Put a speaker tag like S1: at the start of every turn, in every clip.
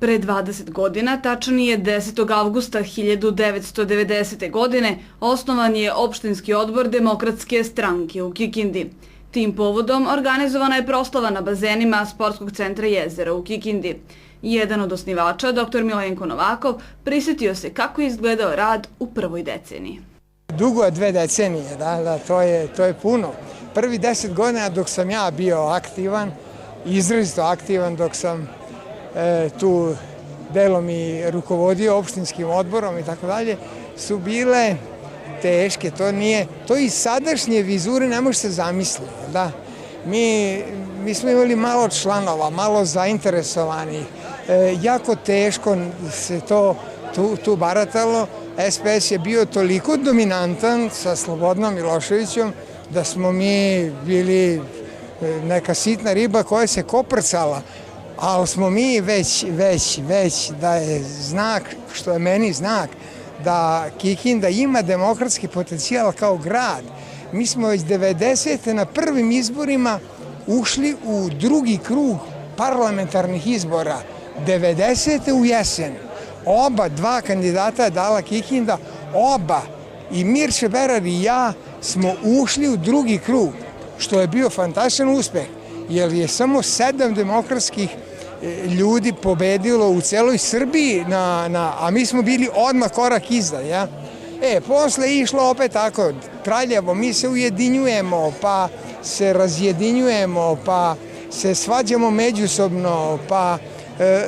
S1: Pre 20 godina, tačnije 10. avgusta 1990. godine, osnovan je opštinski odbor Demokratske stranke u Kikindi. Tim povodom organizovana je proslava na bazenima Sportskog centra Jezera u Kikindi. Jedan od osnivača, dr. Milenko Novakov, prisjetio se kako je izgledao rad u prvoj deceniji.
S2: Dugo je 2 decenije, to je puno. Prvi 10 godina dok sam ja bio aktivan, izrazito aktivan, dok sam tu delom i rukovodio opštinskim odborom i tako dalje, su bile teške. To i sadašnje vizure ne može se zamisliti. Da. Mi smo imali malo članova, malo zainteresovanih. Jako teško se to tu baratalo. SPS je bio toliko dominantan sa Slobodnom Miloševićem da smo mi bili neka sitna riba koja se koprcala. Ali smo mi već da je znak, što je meni znak, da Kikinda ima demokratski potencijal kao grad. Mi smo već 90. na prvim izborima ušli u drugi krug parlamentarnih izbora. 90. u jesen. Dva kandidata je dala Kikinda, i Mirče Berar i ja smo ušli u drugi krug, što je bio fantastičan uspeh, jer je samo 7 demokratskih ljudi pobedilo u celoj Srbiji, a mi smo bili odmah korak iza. Posle je išlo opet tako traljavo, mi se ujedinjujemo, pa se razjedinjujemo, pa se svađamo međusobno, pa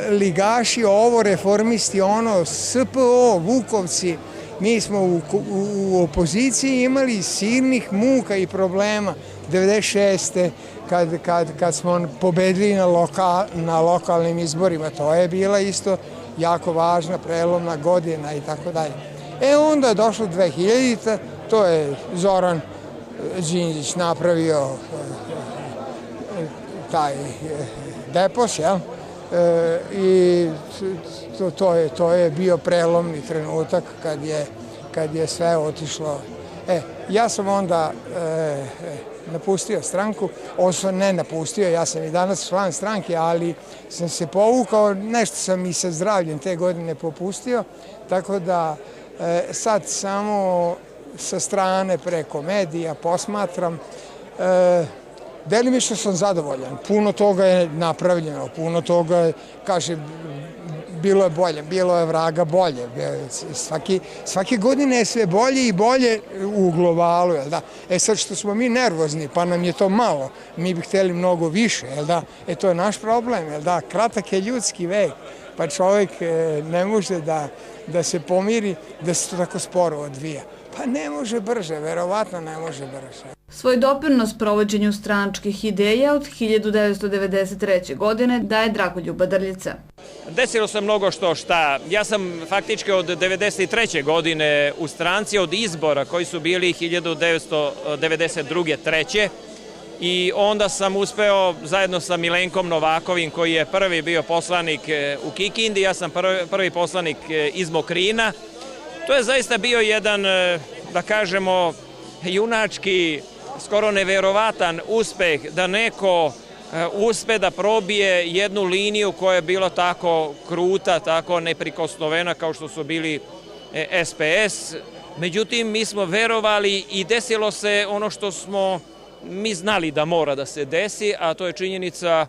S2: ligaši ovo, reformisti ono, SPO, Vukovci. Mi smo u opoziciji imali silnih muka i problema 96. kad smo pobedili na lokalnim izborima. To je bila isto jako važna prelomna godina i tako dalje. Onda je došlo 2000. To je Zoran Đinđić napravio taj depos, i to je bio prelomni trenutak kad je sve otišlo. Ja sam onda napustio stranku, ne napustio, ja sam i danas član stranke, ali sam se povukao, nešto sam i sa zdravljem te godine popustio, tako da sad samo sa strane preko medija posmatram. Delimično sam zadovoljan, puno toga je napravljeno, puno toga je, kaže, bilo je bolje, bilo je vraga bolje. Svake godine je sve bolje i bolje u globalu. Sad što smo mi nervozni, pa nam je to malo, mi bi hteli mnogo više. To je naš problem. Kratak je ljudski vek, pa čovjek ne može da se pomiri, da se to tako sporo odvija. Pa ne može brže, verovatno ne može brže.
S1: Svoj doprinos provođenju stranačkih ideja od 1993. godine daje Dragoljuba Drljica.
S3: Desilo se mnogo šta. Ja sam faktički od 1993. godine u stranci, od izbora koji su bili 1992. 3. I onda sam uspeo zajedno sa Milenkom Novakovim, koji je prvi bio poslanik u Kikindi, ja sam prvi poslanik iz Mokrina. To je zaista bio jedan, da kažemo, junački, skoro neverovatan uspeh da neko uspe da probije jednu liniju koja je bila tako kruta, tako neprikosnovena kao što su bili SPS. Međutim, mi smo verovali i desilo se ono što smo mi znali da mora da se desi, a to je činjenica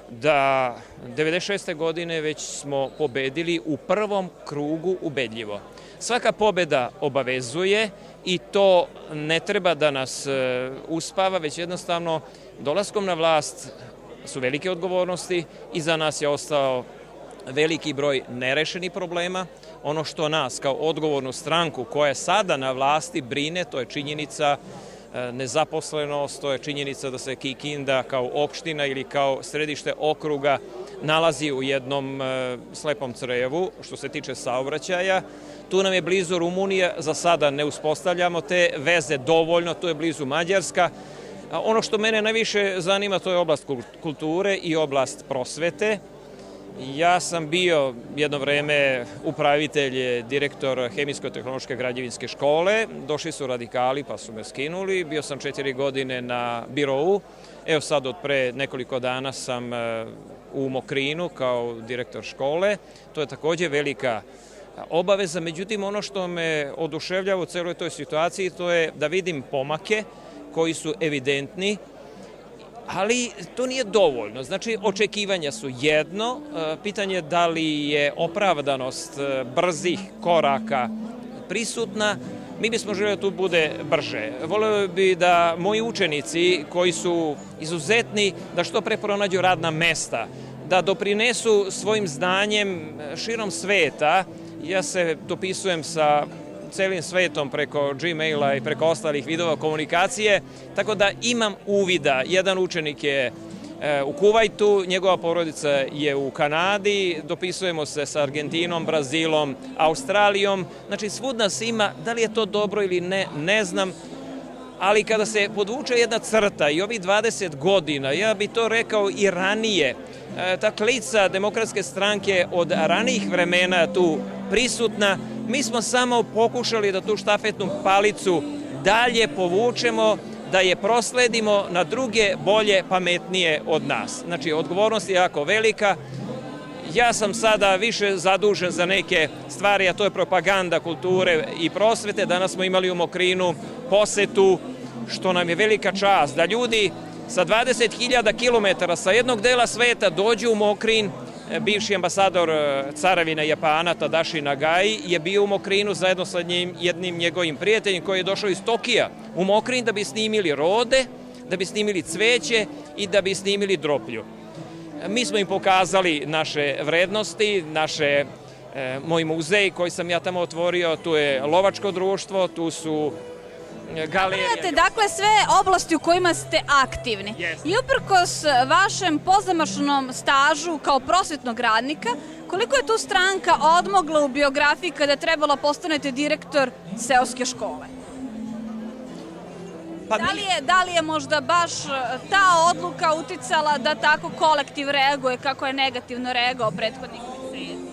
S3: da 96. godine već smo pobedili u prvom krugu ubedljivo. Svaka pobeda obavezuje i to ne treba da nas uspava, već jednostavno dolaskom na vlast su velike odgovornosti i za nas je ostao veliki broj nerešenih problema. Ono što nas kao odgovornu stranku koja je sada na vlasti brine, to je činjenica nezaposlenost, to je činjenica da se Kikinda kao opština ili kao središte okruga nalazi u jednom slepom crevu što se tiče saobraćaja. Tu nam je blizu Rumunija, za sada ne uspostavljamo te veze dovoljno, tu je blizu Mađarska. Ono što mene najviše zanima to je oblast kulture i oblast prosvete. Ja sam bio jedno vreme upravitelj, direktor Hemijsko-tehnološke građevinske škole. Došli su radikali pa su me skinuli. Bio sam 4 godine na birou. Evo sad od pre nekoliko dana sam u Mokrinu kao direktor škole. To je takođe velika obaveza. Međutim, ono što me oduševljava u celoj toj situaciji to je da vidim pomake koji su evidentni, ali to nije dovoljno. Znači, očekivanja su jedno, pitanje je da li je opravdanost brzih koraka prisutna. Mi bismo želeli da tu bude brže. Voleo bi da moji učenici koji su izuzetni, da što pre pronađu radna mesta, da doprinesu svojim znanjem širom sveta. Ja se dopisujem sa celim svetom preko Gmaila i preko ostalih vidova komunikacije, tako da imam uvida. Jedan učenik je u Kuvajtu, njegova porodica je u Kanadi, dopisujemo se sa Argentinom, Brazilom, Australijom, znači svud nas ima, da li je to dobro ili ne, ne znam, ali kada se podvuče jedna crta i ovih 20 godina, ja bih to rekao i ranije, ta klica Demokratske stranke od ranijih vremena tu prisutna, mi smo samo pokušali da tu štafetnu palicu dalje povučemo, da je prosledimo na druge, bolje, pametnije od nas. Znači, odgovornost je jako velika. Ja sam sada više zadužen za neke stvari, a to je propaganda kulture i prosvete. Danas smo imali u Mokrinu posetu, što nam je velika čast, da ljudi sa 20.000 kilometara sa jednog dela sveta dođu u Mokrin. Bivši ambasador Caravine Japana, Tadashi Nagai, je bio u Mokrinu zajedno sa jednim njegovim prijateljem koji je došao iz Tokija u Mokrin da bi snimili rode, da bi snimili cveće i da bi snimili droplju. Mi smo im pokazali naše vrednosti, moj muzej koji sam ja tamo otvorio, tu je lovačko društvo, tu su galerija.
S4: Dakle, sve oblasti u kojima ste aktivni. I uprkos vašem pozamašnom stažu kao prosvetnog radnika, koliko je tu stranka odmogla u biografiji kada je trebalo postanete direktor seoske škole? Da li je možda baš ta odluka uticala da tako kolektiv reaguje kako je negativno reagovao prethodnih meseci?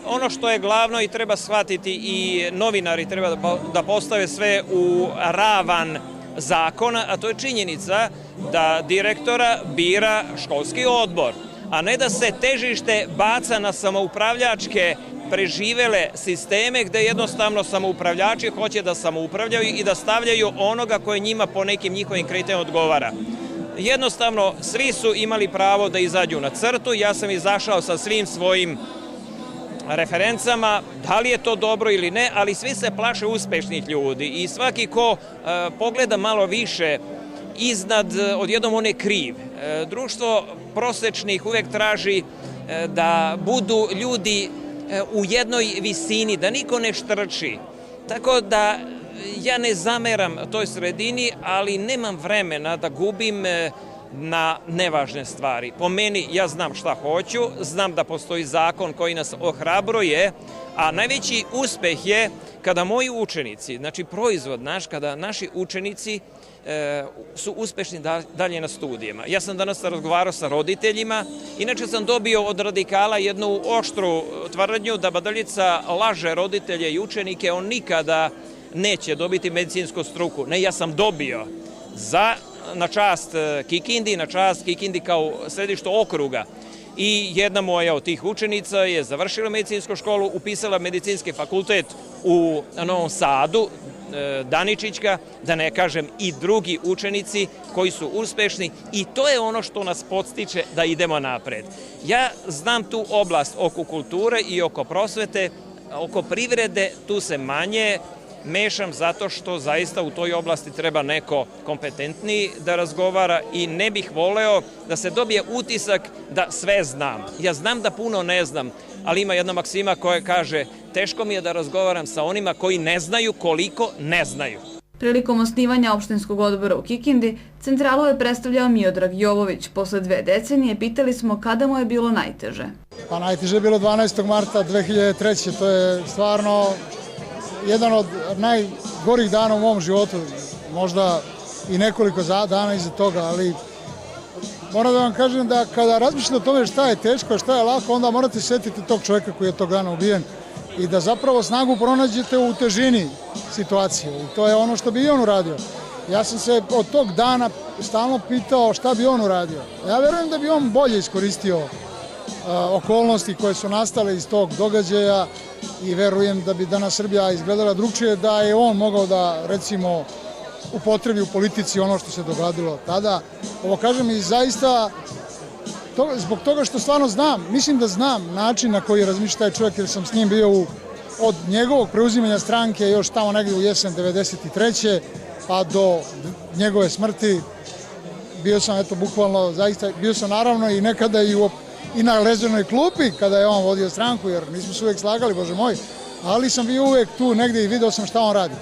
S3: Ono što je glavno i treba shvatiti i novinari treba da postave sve u ravan zakona, a to je činjenica da direktora bira školski odbor, a ne da se težište baca na samoupravljačke preživele sisteme gde jednostavno samoupravljači hoće da samoupravljaju i da stavljaju onoga koje njima po nekim njihovim kriterijima odgovara. Jednostavno, svi su imali pravo da izađu na crtu, ja sam izašao sa svim svojim referencama, da li je to dobro ili ne, ali svi se plaše uspešnih ljudi i svaki ko pogleda malo više iznad, odjednom on je kriv. Društvo prosečnih uvek traži da budu ljudi u jednoj visini, da niko ne štrči. Tako da ja ne zameram toj sredini, ali nemam vremena da gubim na nevažne stvari. Po meni, ja znam šta hoću, znam da postoji zakon koji nas ohrabruje, a najveći uspeh je kada moji učenici, znači proizvod naš, kada naši učenici su uspešni dalje na studijama. Ja sam danas razgovarao sa roditeljima, inače sam dobio od radikala jednu oštru tvrdnju da Badaljica laže roditelje i učenike, on nikada neće dobiti medicinsku struku. Ne, ja sam dobio na čast Kikindi kao središtu okruga. I jedna moja od tih učenica je završila medicinsku školu, upisala medicinski fakultet u Novom Sadu, Daničićka, da ne kažem i drugi učenici koji su uspešni i to je ono što nas podstiče da idemo napred. Ja znam tu oblast oko kulture i oko prosvete, oko privrede, tu se manje mešam zato što zaista u toj oblasti treba neko kompetentniji da razgovara i ne bih voleo da se dobije utisak da sve znam. Ja znam da puno ne znam, ali ima jedna maksima koja kaže teško mi je da razgovaram sa onima koji ne znaju koliko ne znaju.
S1: Prilikom osnivanja opštinskog odbora u Kikindi, centralu je predstavljao Miodrag Jovović. Posle 2 decenije pitali smo kada mu je bilo najteže.
S5: Pa najteže je bilo 12. marta 2003. To je stvarno jedan od najgorih dana u mom životu, možda i nekoliko dana iza toga, ali moram da vam kažem da kada razmišljate o tome šta je teško, šta je lako, onda morate sjetiti tog čovjeka koji je tog dana ubijen i da zapravo snagu pronađete u težini situacije. I to je ono što bi i on uradio. Ja sam se od tog dana stalno pitao šta bi on uradio. Ja verujem da bi on bolje iskoristio okolnosti koje su nastale iz tog događaja i verujem da bi danas Srbija izgledala drugčije, da je on mogao da, recimo, upotrebi u politici ono što se dogodilo tada. Ovo kažem i zaista zbog toga što stvarno znam, mislim da znam način na koji razmišlja taj čovjek, jer sam s njim bio od njegovog preuzimanja stranke još tamo negdje u jesen 93. pa do njegove smrti. Bio sam, eto, bukvalno, zaista, bio sam naravno i nekada i na ležernoj klupi kada je on vodio stranku, jer nismo se uvijek slagali, bože moj, ali sam bio uvijek tu negdje i video sam šta on radi.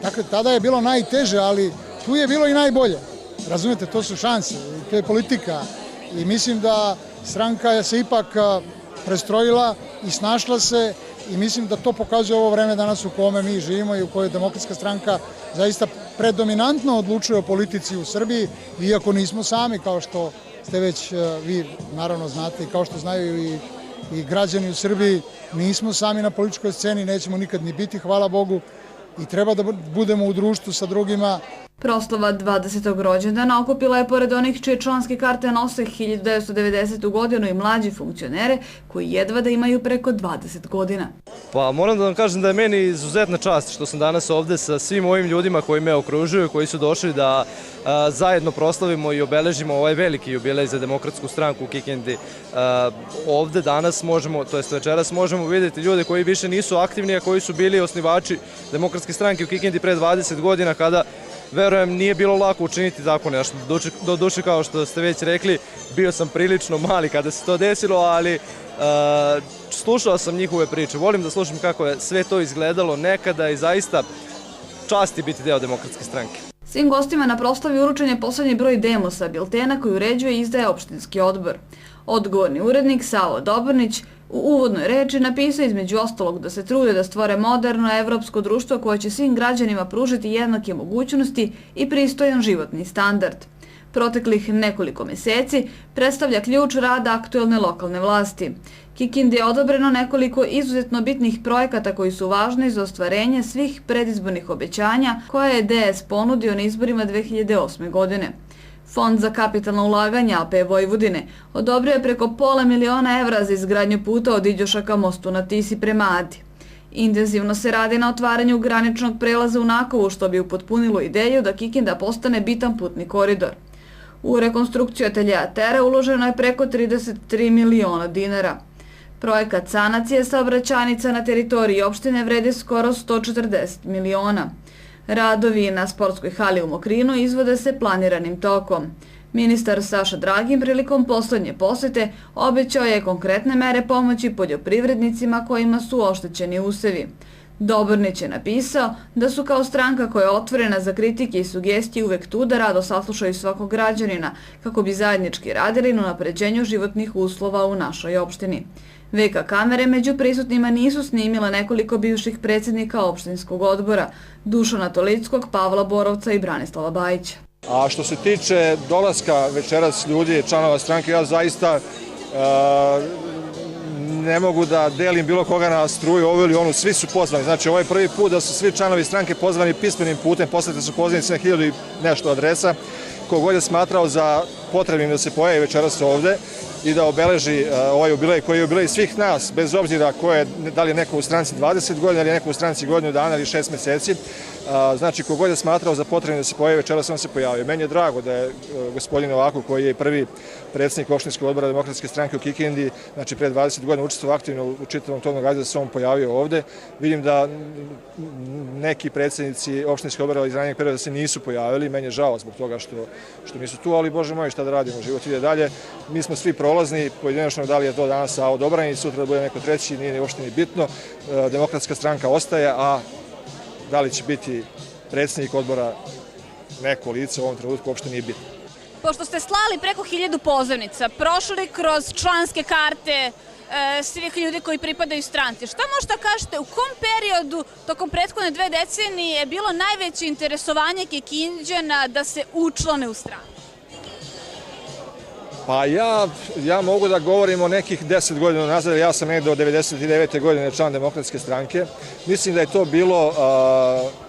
S5: Dakle, tada je bilo najteže, ali tu je bilo i najbolje. Razumijete, to su šanse, to je politika i mislim da stranka se ipak prestrojila i snašla se i mislim da to pokazuje ovo vreme danas u kome mi živimo i u kojoj Demokratska stranka zaista predominantno odlučuje o politici u Srbiji, iako nismo sami, kao što ste već vi naravno znate i kao što znaju i građani u Srbiji, nismo sami na političkoj sceni, nećemo nikad ni biti, hvala Bogu, i treba da budemo u društvu sa drugima.
S1: Proslava 20. rođendana okupila je pored onih čije članske karte nose 1990. godinu i mlađi funkcionere koji jedva da imaju preko 20 godina.
S6: Pa moram da vam kažem da je meni izuzetna čast što sam danas ovde sa svim ovim ljudima koji me okružuju, koji su došli da zajedno proslavimo i obeležimo ovaj veliki jubilej za Demokratsku stranku u Kikindi. Ovde danas možemo, to jest večeras, možemo vidjeti ljude koji više nisu aktivni, a koji su bili osnivači Demokratske stranke u Kikindi pre 20 godina, kada, verujem, nije bilo lako učiniti zakone. Do duše, kao što ste već rekli, bio sam prilično mali kada se to desilo, ali slušao sam njihove priče. Volim da slušam kako je sve to izgledalo nekada i zaista časti biti deo Demokratske stranke.
S1: Svim gostima na proslavi uručen je poslednji broj demosa, biltena koji uređuje i izdaje opštinski odbor. Odgovorni urednik Savo Dobrnić u uvodnoj reči napisao između ostalog da se trude da stvore moderno evropsko društvo koje će svim građanima pružiti jednake mogućnosti i pristojan životni standard. Proteklih nekoliko meseci predstavlja ključ rada aktuelne lokalne vlasti. Kikindi je odobreno nekoliko izuzetno bitnih projekata koji su važni za ostvarenje svih predizbornih obećanja koje je DS ponudio na izborima 2008. godine. Fond za kapitalna ulaganja AP Vojvodine odobrio je preko $500.000 evra za izgradnju puta od Iđoša ka mostu na Tisi prema Adi. Intenzivno se radi na otvaranju graničnog prelaza u Nakovu, što bi upotpunilo ideju da Kikinda postane bitan putni koridor. U rekonstrukciju ateljeja Tera uloženo je preko 33 miliona dinara. Projekat sanacije saobraćajnica na teritoriji opštine vredi skoro 140 miliona. Radovi na sportskoj hali u Mokrinu izvode se planiranim tokom. Ministar Saša Dragin prilikom poslednje posete obećao je konkretne mere pomoći poljoprivrednicima kojima su oštećeni usevi. Dobrnić je napisao da su kao stranka koja je otvorena za kritike i sugestije uvek tu da rado saslušaju svakog građanina kako bi zajednički radili na unapređenju životnih uslova u našoj opštini. VK kamere među prisutnima nisu snimile nekoliko bivših predsjednika opštinskog odbora, Dušana Tolickog, Pavla Borovca i Branislava Bajića.
S7: A što se tiče dolaska večeras ljudi, članova stranke, ja zaista ne mogu da delim bilo koga na struju, ovu ili onu, svi su pozvani. Znači, ovo je prvi put da su svi članovi stranke pozvani pismenim putem, poslate su pozvanici na 1000 i nešto adresa. Kogod je smatrao za potrebnim da se pojavi večeras ovde i da obeleži ovaj jubilej koji je jubilej svih nas, bez obzira da li je neko u stranci 20 godina ili je neko u stranci godinu dana ili 6 meseci. Znači, kogod je smatrao za potrebnim da se pojavi večeras, on se pojavio. Meni je drago da je gospodin Novakov, koji je prvi predsjednik opštinskog odbora Demokratske stranke u Kikindi, znači pre 20 godina učestvovao aktivno u čitavom tom događanju, da se on pojavio ovde. Vidim da neki predsjednici opštinskog odbora iz ranijeg perioda se nisu pojavili. Meni je žao zbog toga što nisu tu, ali bože moj, šta da radimo, život ide dalje. Mi smo svi prolazni, pojedinačno da li je to danas Savo Dobranić, sutra da bude neko treći, nije uopšte ni bitno. Demokratska stranka ostaje, a da li će biti predsjednik odbora neko lice u ovom trenutku uopšte nije bitno.
S4: Pošto ste slali preko 1000 pozivnica, prošli kroz članske karte svih ljudi koji pripadaju stranci, šta možete kažete, u kom periodu tokom prethodne 2 decenije je bilo najveće interesovanje Kikinđana da se učlane u stranku?
S7: Pa ja mogu da govorim o nekih 10 godina nazad, ja sam negde od 99. godine član Demokratske stranke. Mislim da je to bilo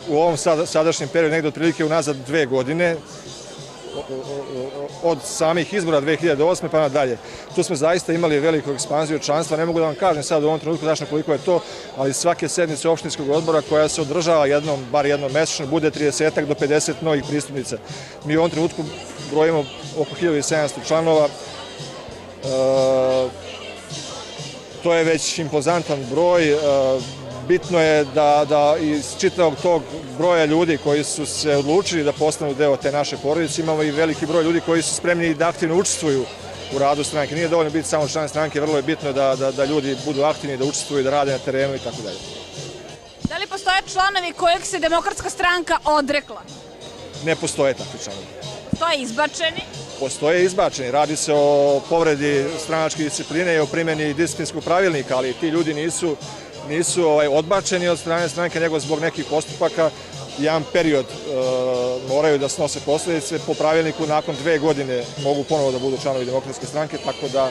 S7: u ovom sadašnjem periodu negde otprilike unazad 2 godine, od samih izbora 2008. pa nadalje. Tu smo zaista imali veliku ekspanziju članstva, ne mogu da vam kažem sad u ovom trenutku znaš koliko je to, ali svake sednice opštinskog odbora koja se održava bar jednom mesečno, bude 30 do 50 novih pristupnica. Mi u ovom trenutku brojimo oko 1700 članova. To je već impozantan broj. Bitno je da iz čitavog tog broja ljudi koji su se odlučili da postanu deo te naše porodice, imamo i veliki broj ljudi koji su spremni da aktivno učestvuju u radu stranke. Nije dovoljno biti samo član stranke, vrlo je bitno da ljudi budu aktivni, da učestvuju, da rade na terenu i tako dalje.
S4: Da li postoje članovi kojeg se Demokratska stranka odrekla?
S7: Ne postoje takvi članovi.
S4: Postoje izbačeni?
S7: Postoje izbačeni. Radi se o povredi stranačke discipline i o primjeni disciplinskog pravilnika, ali ti ljudi nisu odbačeni od strane stranke, nego zbog nekih postupaka jedan period moraju da snose posledice. Po pravilniku nakon 2 godine mogu ponovo da budu članovi Demokratske stranke, tako da...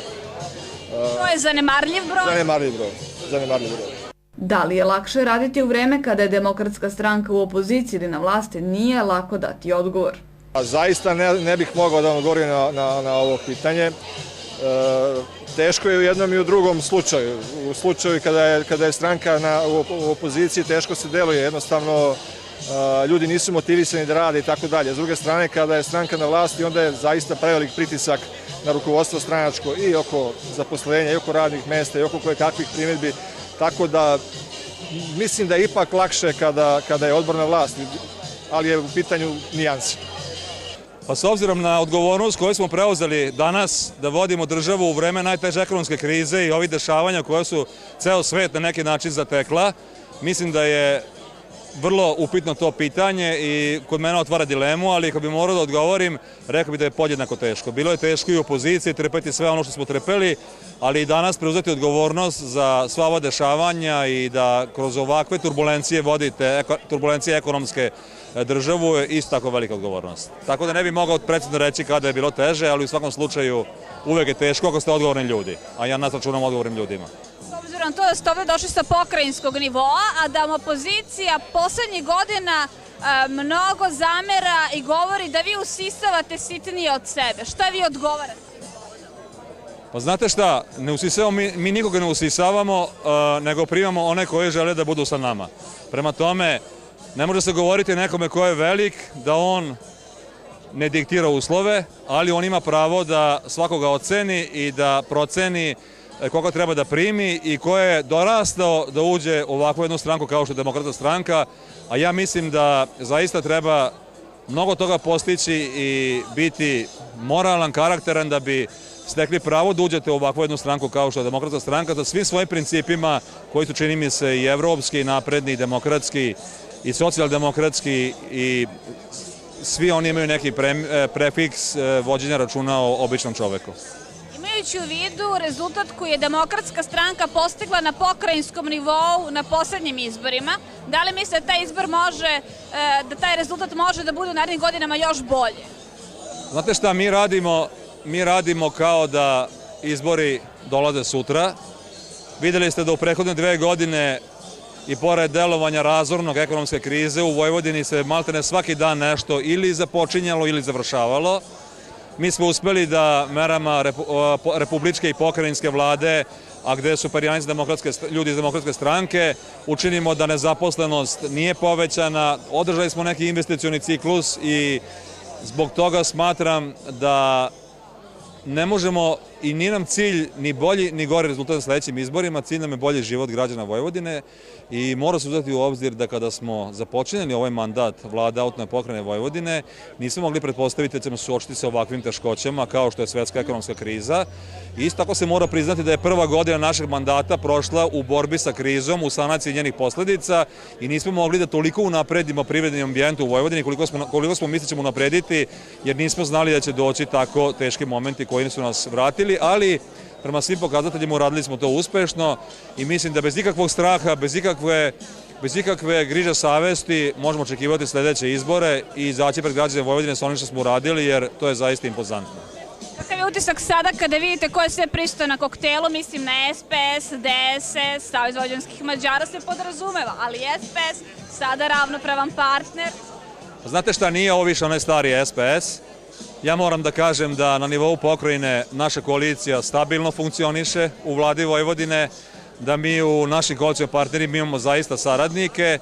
S4: To je zanemarljiv broj?
S7: Zanemarljiv broj.
S1: Da li je lakše raditi u vreme kada je Demokratska stranka u opoziciji ili na vlasti, nije lako dati odgovor.
S7: Zaista ne bih mogao da vam odgovorim na ovo pitanje. Teško je u jednom i u drugom slučaju. U slučaju kada je stranka u opoziciji, teško se deluje. Jednostavno, ljudi nisu motivisani da rade i tako dalje. S druge strane, kada je stranka na vlasti, onda je zaista prevelik pritisak na rukovodstvo stranačko i oko zaposlenja, i oko radnih mesta, i oko koje kakvih primjedbi. Tako da, mislim da je ipak lakše kada je odbor na vlasti, ali je u pitanju nijansi.
S8: Pa s obzirom na odgovornost koju smo preuzeli danas da vodimo državu u vreme najteže ekonomske krize i ovih dešavanja koje su ceo svet na neki način zatekla, mislim da je vrlo upitno to pitanje i kod mene otvara dilemu, ali kad bi morao da odgovorim, rekao bi da je podjednako teško. Bilo je teško i u opoziciji trpeti sve ono što smo trpeli, ali i danas preuzeti odgovornost za sva ova dešavanja i da kroz ovakve turbulencije vodite, turbulencije ekonomske državu je isto tako velika odgovornost. Tako da ne bi mogao precizno reći kada je bilo teže, ali u svakom slučaju uvek je teško ako ste odgovorni ljudi, a ja nas računam odgovornim ljudima.
S4: S obzirom to da ste ovdje došli sa pokrajinskog nivoa, a da vam opozicija poslednjih godina mnogo zamera i govori da vi usisavate sitnije od sebe. Šta vi odgovarate?
S8: Pa znate šta, mi nikoga ne usisavamo, nego primamo one koji žele da budu sa nama. Prema tome, ne može se govoriti nekome ko je velik da on ne diktira uslove, ali on ima pravo da svakoga oceni i da proceni koga treba da primi i ko je dorastao da uđe u ovakvu jednu stranku kao što je Demokratska stranka, a ja mislim da zaista treba mnogo toga postići i biti moralan, karakteran da bi stekli pravo da uđete u ovakvu jednu stranku kao što je Demokratska stranka sa svim svojim principima koji su, čini mi se, i evropski, i napredni, i demokratski, i socijaldemokratski, i svi oni imaju neki prefiks vođenja računa o običnom čoveku.
S4: Imajući u vidu rezultat koji je Demokratska stranka postigla na pokrajinskom nivou na poslednjim izborima, da li mislite da taj rezultat može da bude u narednim godinama još bolje?
S8: Znate šta, mi radimo kao da izbori dolaze sutra. Videli ste da u prethodne 2 godine i pored delovanja razornog ekonomske krize u Vojvodini se maltene svaki dan nešto ili započinjalo ili završavalo. Mi smo uspeli da merama republičke i pokrajinske vlade, a gde su perjanici ljudi iz Demokratske stranke, učinimo da nezaposlenost nije povećana, održali smo neki investicioni ciklus i zbog toga smatram da ne možemo i nije nam cilj ni bolji ni gori rezultat na sledećim izborima, cilj nam je bolji život građana Vojvodine i mora se uzeti u obzir da kada smo započinjali ovaj mandat vlade Autonomne pokrajine Vojvodine, nismo mogli pretpostaviti da ćemo suočiti sa ovakvim teškoćama kao što je svetska ekonomska kriza. Isto tako se mora priznati da je prva godina našeg mandata prošla u borbi sa krizom, u sanaciji njenih posledica i nismo mogli da toliko unapredimo privredni ambijent u Vojvodini koliko smo mislili ćemo unaprediti, jer nismo znali da će doći tako teški momenti koji su nas vratili, ali prema svim pokazateljima uradili smo to uspešno i mislim da bez ikakvog straha, bez ikakve griže savesti možemo očekivati sledeće izbore i izaći pred građane Vojvodine sa onim što smo uradili, jer to je zaista impozantno.
S4: Kakav je utisak sada kada vidite ko je sve prisutan na koktelu? Mislim na SPS, DSS, Savez vojvođanskih Mađara se podrazumeva, ali SPS sada ravnopravan partner.
S8: Znate šta, nije ovo više onaj stari SPS. Ja moram da kažem da na nivou pokrajine naša koalicija stabilno funkcioniše u vladi Vojvodine, da mi u našim koalicijom partnerima imamo zaista saradnike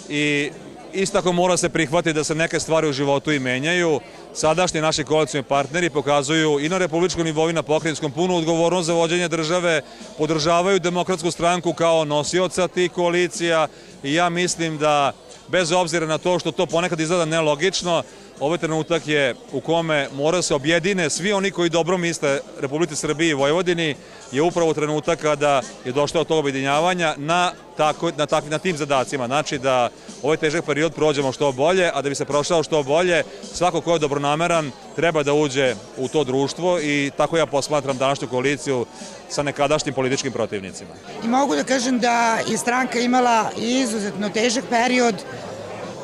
S8: i isto tako mora se prihvatiti da se neke stvari u životu i menjaju. Sadašnji naši koalicijni partneri pokazuju i na republičkom nivou i na pokrajinskom punu odgovornost za vođenje države, podržavaju Demokratsku stranku kao nosioca tih koalicija i ja mislim da bez obzira na to što to ponekad izgleda nelogično, ovaj trenutak je u kome mora se objedine svi oni koji dobro misle Republici Srbiji i Vojvodini, je upravo trenutak kada je došlo od tog objedinjavanja na tim zadacima. Znači da ovaj težak period prođemo što bolje, a da bi se prošao što bolje, svako ko je dobronameran treba da uđe u to društvo i tako ja posmatram današnju koaliciju sa nekadašnjim političkim protivnicima.
S9: I mogu da kažem da je stranka imala izuzetno težak period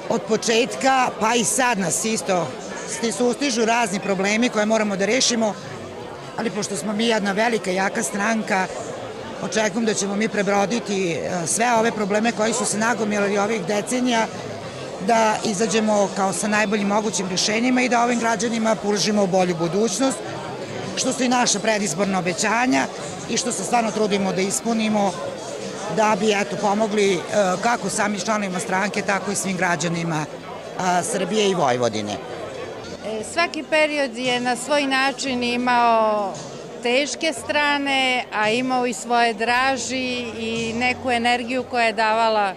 S9: od početka, pa i sad nas isto sustižu razni problemi koje moramo da rešimo, ali pošto smo mi jedna velika, jaka stranka, očekujem da ćemo mi prebroditi sve ove probleme koji su se nagomilali ovih decenija, da izađemo kao sa najboljim mogućim rješenjima i da ovim građanima pružimo bolju budućnost, što su i naša predizborna obećanja i što se stvarno trudimo da ispunimo, da bi pomogli kako samim članovima stranke, tako i svim građanima Srbije i Vojvodine.
S10: Svaki period je na svoj način imao teške strane, a imao i svoje draži i neku energiju koja je davala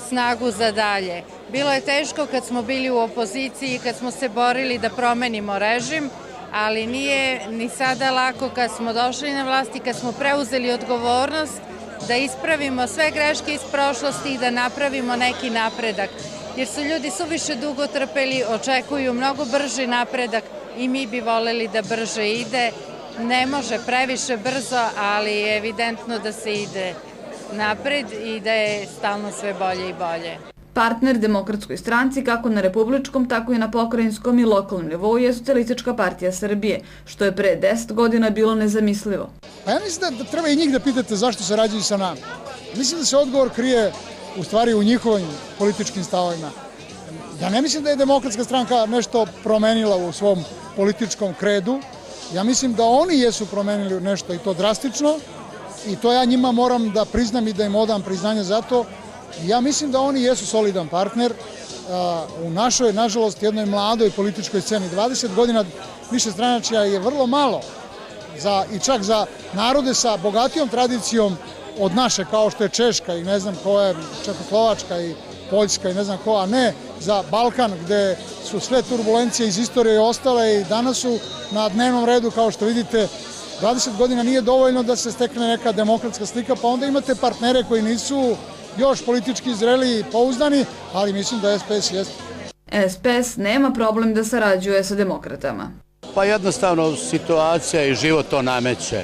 S10: snagu za dalje. Bilo je teško kad smo bili u opoziciji, kad smo se borili da promenimo režim, ali nije ni sada lako kad smo došli na vlast i kad smo preuzeli odgovornost da ispravimo sve greške iz prošlosti i da napravimo neki napredak. Jer su ljudi suviše dugo trpeli, očekuju mnogo brži napredak i mi bi voleli da brže ide. Ne može previše brzo, ali je evidentno da se ide napred i da je stalno sve bolje i bolje.
S1: Partner Demokratskoj stranci kako na republičkom, tako i na pokrajinskom i lokalnom nivou je Socijalistička partija Srbije, što je pre 10 godina bilo nezamislivo.
S5: Pa ja mislim da treba i njih da pitate zašto se rađaju sa nama. Mislim da se odgovor krije u stvari u njihovim političkim stavovima. Ja ne mislim da je Demokratska stranka nešto promenila u svom političkom kredu. Ja mislim da oni jesu promenili nešto i to drastično i to ja njima moram da priznam i da im odam priznanje za to. Ja mislim da oni jesu solidan partner u našoj, nažalost, jednoj mladoj političkoj sceni. 20 godina višestranačja je vrlo malo i čak za narode sa bogatijom tradicijom od naše, kao što je Češka i ne znam ko je Čekoslovačka i Poljska i ne znam ko, a ne za Balkan gde su sve turbulencije iz istorije ostale i danas su na dnevnom redu, kao što vidite. 20 godina nije dovoljno da se stekne neka demokratska slika, pa onda imate partnere koji nisu još politički zreli i pouzdani, ali mislim da SPS jeste.
S1: SPS nema problem da sarađuje sa demokratama.
S11: Pa jednostavno situacija i život to nameće.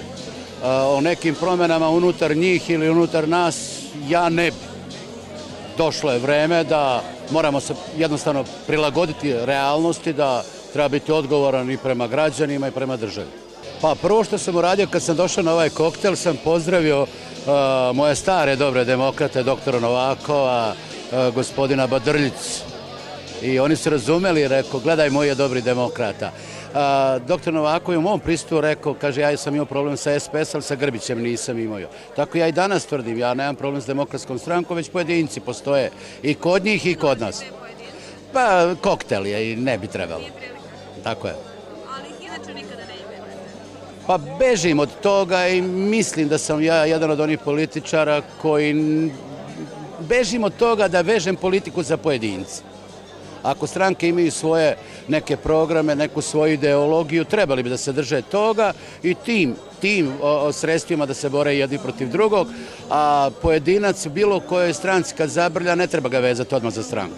S11: O nekim promenama unutar njih ili unutar nas ja ne bi. Došlo je vreme da moramo se jednostavno prilagoditi realnosti, da treba biti odgovoran i prema građanima i prema državi. Pa prvo što sam uradio kad sam došao na ovaj koktel, sam pozdravio moje stare dobre demokrate, doktora Novakova, gospodina Badrljic. I oni su razumeli i rekao, gledaj moje dobri demokrata. Doktor Novakov je u mom pristupu rekao, kaže, ja sam imao problem sa SPS, ali sa Grbićem nisam imao. Tako ja i danas tvrdim, ja nemam problem s Demokratskom strankom, već pojedinci postoje i kod njih i kod nas. Pa koktel je i ne bi trebalo. Tako je.
S4: Ali ih inače nikada ne imenujete?
S11: Pa bežim od toga i mislim da sam ja jedan od onih političara koji bežim od toga da vežem politiku za pojedince. Ako stranke imaju svoje neke programe, neku svoju ideologiju, trebali bi da se drže toga i tim sredstvima da se bore jedni protiv drugog, a pojedinac bilo kojoj stranci kad zabrlja ne treba ga vezati odmah za stranku.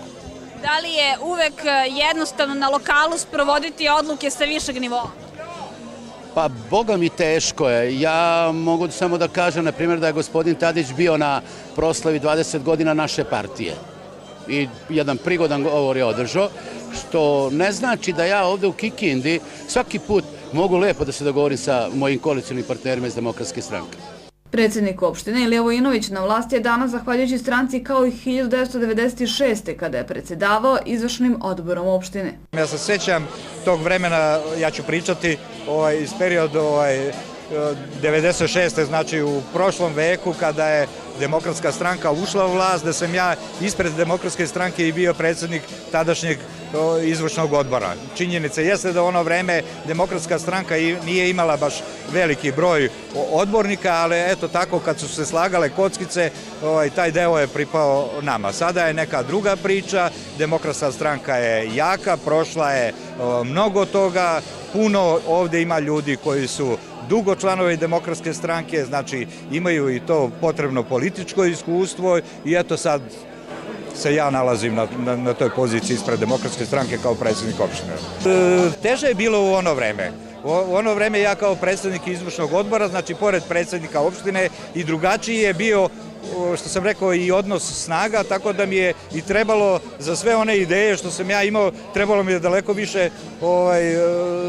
S4: Da li je uvek jednostavno na lokalu sprovoditi odluke sa višeg nivoa?
S11: Pa, boga mi teško je. Ja mogu samo da kažem, na primjer, da je gospodin Tadić bio na proslavi 20 godina naše partije. I jedan prigodan govor je održao, što ne znači da ja ovde u Kikindi svaki put mogu lepo da se dogovorim sa mojim koalicijnim partnerima iz Demokratske stranke.
S1: Predsjednik opštine Ilija Vojinović na vlasti je danas zahvaljujući stranci kao i 1996. kada je predsjedavao izvršnim odborom opštine.
S12: Ja se sjećam tog vremena, ja ću pričati iz perioda 96. znači u prošlom veku kada je Demokratska stranka ušla u vlast, da sam ja ispred Demokratske stranke i bio predsjednik tadašnjeg izvršnog odbora. Činjenica jeste da u ono vreme Demokratska stranka nije imala baš veliki broj odbornika, ali eto tako kad su se slagale kockice, taj deo je pripao nama. Sada je neka druga priča, Demokratska stranka je jaka, prošla je mnogo toga, puno ovdje ima ljudi koji su dugo članovi Demokratske stranke, znači imaju i to potrebno političko iskustvo i eto sad se ja nalazim na toj poziciji ispred Demokratske stranke kao predsjednik opštine. Teže je bilo u ono vreme. U ono vreme ja kao predsjednik izvršnog odbora, znači pored predsjednika opštine i drugačiji je bio, što sam rekao, i odnos snaga, tako da mi je i trebalo za sve one ideje što sam ja imao, trebalo mi je daleko više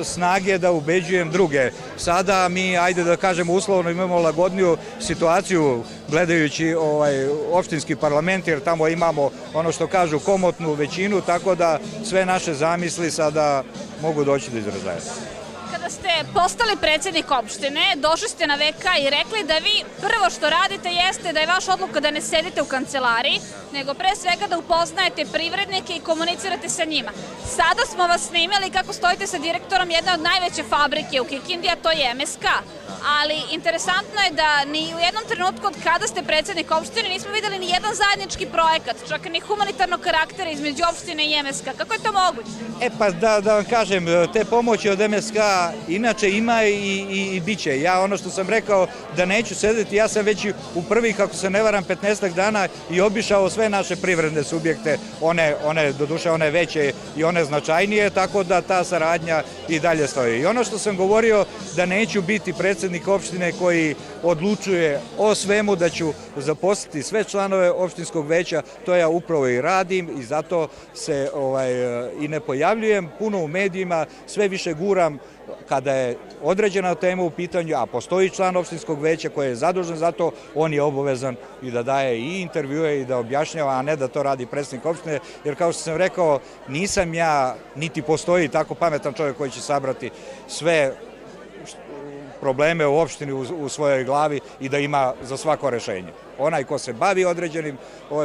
S12: snage da ubeđujem druge. Sada mi, ajde da kažem uslovno, imamo lagodniju situaciju gledajući opštinski parlament, jer tamo imamo ono što kažu komotnu većinu, tako da sve naše zamisli sada mogu doći do izražaja.
S4: Kada ste postali predsjednik opštine, došli ste na VK i rekli da vi prvo što radite jeste da je vaša odluka da ne sedite u kancelariji, nego pre svega da upoznajete privrednike i komunicirate sa njima. Sada smo vas snimili kako stojite sa direktorom jedne od najveće fabrike u Kikindi, a to je MSK. Ali interesantno je da ni u jednom trenutku od kada ste predsjednik opštine nismo videli ni jedan zajednički projekat, čak ni humanitarnog karaktera između opštine i MSK. Kako je to moguće?
S12: Pa da vam kažem, te pomoći od MSK inače ima i bit će. Ja ono što sam rekao da neću sedeti, ja sam već u prvih, ako se ne varam, 15 dana i obišao sve naše privredne subjekte, doduše one veće i one značajnije, tako da ta saradnja i dalje stoji. I ono što sam govorio da neću biti predsjednik opštine koji odlučuje o svemu, da ću zaposliti sve članove opštinskog veća, to ja upravo i radim i zato se i ne pojavljujem puno u medijima, sve više guram kada je određena tema u pitanju, a postoji član opštinskog veća koji je zadužen za to, on je obavezan i da daje i intervjue i da objašnjava, a ne da to radi predsjednik opštine, jer kao što sam rekao, nisam ja, niti postoji tako pametan čovjek koji će sabrati sve probleme u opštini u svojoj glavi i da ima za svako rešenje. Onaj ko se bavi određenim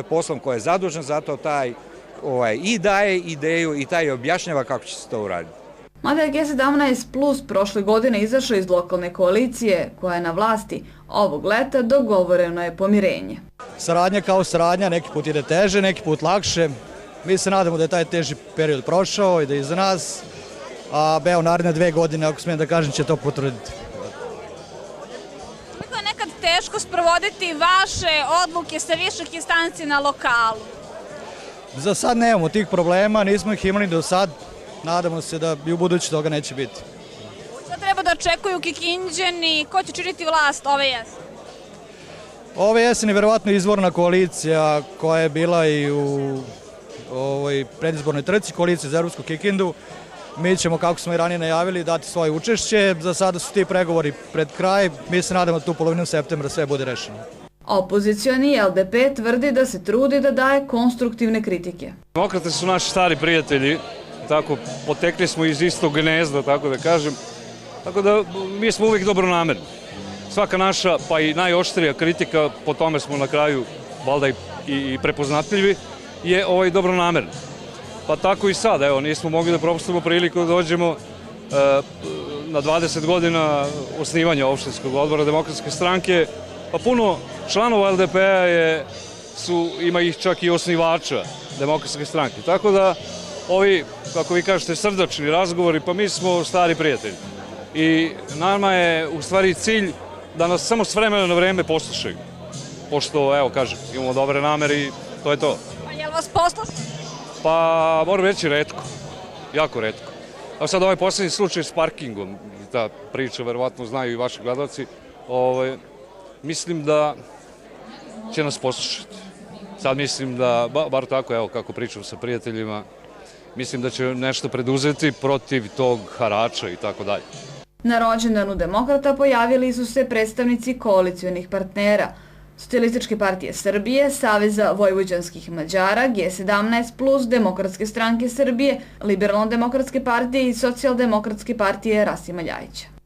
S12: poslom, ko je zadužen za to, taj i daje ideju i taj objašnjava kako će se to uraditi.
S1: Mada je G17 Plus prošle godine izašao iz lokalne koalicije koja je na vlasti, ovog leta dogovoreno je pomirenje.
S13: Saradnja kao saradnja, neki put ide teže, neki put lakše. Mi se nadamo da je taj teži period prošao i da je iza nas, a naredne 2 godine, ako smijem da kažem, će to potvrditi.
S4: Kako je nekad teško sprovoditi vaše odluke sa viših instanci na lokalu?
S13: Za sad nemamo tih problema, nismo ih imali do sad. Nadamo se da i u budući toga neće biti.
S4: Šta treba da očekuju Kikinđani? Ko će činiti vlast ove jeseni?
S13: Ove jeseni je verovatno izvorna koalicija koja je bila i u predizbornoj trci, koalicija za Evropsku Kikindu. Mi ćemo, kako smo i ranije najavili, dati svoje učešće. Za sada su ti pregovori pred kraj. Mi se nadamo da tu polovinom septembra sve bude rešeno.
S1: Opozicioni LDP tvrdi da se trudi da daje konstruktivne kritike.
S14: Demokrate su naši stari prijatelji, tako potekli smo iz istog gnezda, tako da kažem. Tako da mi smo uvijek dobronamerni. Svaka naša, pa i najoštrija kritika, po tome smo na kraju valjda i prepoznatljivi, je dobronamerna. Pa tako i sad, evo, nismo mogli da propustimo priliku da dođemo na 20 godina osnivanja opštinskog odbora Demokratske stranke, pa puno članova LDP-a ima ih čak i osnivača Demokratske stranke. Tako da ovi, kako vi kažete, srdačni razgovori, pa mi smo stari prijatelji. I nama je u stvari cilj da nas samo s vremena na vreme poslušaju. Pošto, evo kažem, imamo dobre namere i to je to.
S4: Pa je li vas poslušaju?
S14: Pa moram reći retko, jako retko. A sad ovaj posljednji slučaj s parkingom, ta priča verovatno znaju i vaši gledalci, mislim da će nas poslušati. Sad mislim da, bar tako, evo kako pričam sa prijateljima, mislim da će nešto preduzeti protiv tog harača i tako dalje.
S1: Na rođendanu demokrata pojavili su se predstavnici koalicionih partnera Socijalističke partije Srbije, Saveza vojvođanskih Mađara, G17+, Demokratske stranke Srbije, Liberalno-demokratske partije i Socijaldemokratske partije Rasima Ljajića.